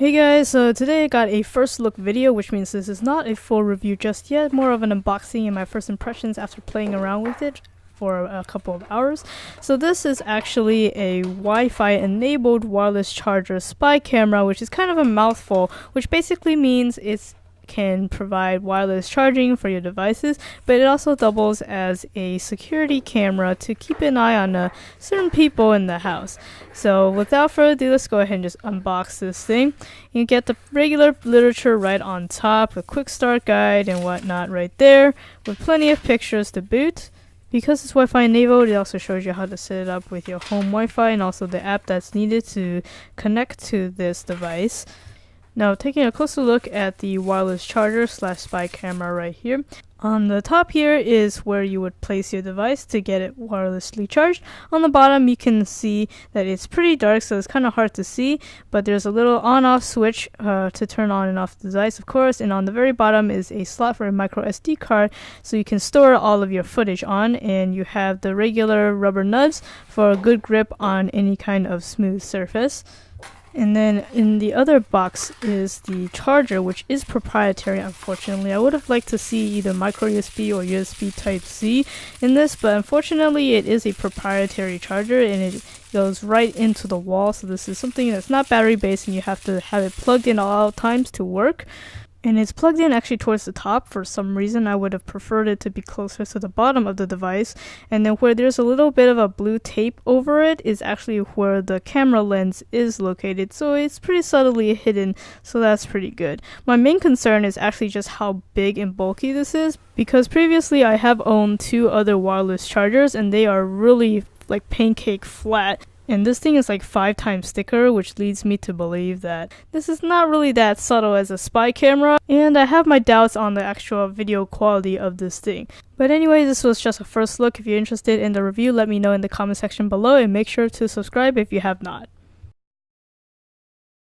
Hey guys, so today I got a first look video, which means this is not a full review just yet, more of an unboxing and my first impressions after playing around with it for a couple of hours. So this is actually a Wi-Fi enabled wireless charger spy camera, which is kind of a mouthful, which basically means it can provide wireless charging for your devices, but it also doubles as a security camera to keep an eye on certain people in the house. So without further ado, let's go ahead and just unbox this thing. You get the regular literature right on top, a quick start guide and whatnot right there, with plenty of pictures to boot. Because it's Wi-Fi enabled, it also shows you how to set it up with your home Wi-Fi and also the app that's needed to connect to this device. Now, taking a closer look at the wireless charger slash spy camera right here. On the top here is where you would place your device to get it wirelessly charged. On the bottom you can see that it's pretty dark, so it's kind of hard to see, but there's a little on-off switch to turn on and off the device, of course, and on the very bottom is a slot for a micro SD card so you can store all of your footage on, and you have the regular rubber nuts for a good grip on any kind of smooth surface. And then in the other box is the charger, which is proprietary, unfortunately. I would have liked to see either micro USB or USB Type-C in this, but unfortunately it is a proprietary charger and it goes right into the wall. So this is something that's not battery based and you have to have it plugged in at all times to work. And it's plugged in actually towards the top. For some reason I would have preferred it to be closer to the bottom of the device. And then where there's a little bit of a blue tape over it is actually where the camera lens is located. So it's pretty subtly hidden, so that's pretty good. My main concern is actually just how big and bulky this is, because previously I have owned two other wireless chargers and they are really like pancake flat. And this thing is like 5 times thicker, which leads me to believe that this is not really that subtle as a spy camera, and I have my doubts on the actual video quality of this thing. But anyway, this was just a first look. If you're interested in the review, let me know in the comment section below and make sure to subscribe if you have not.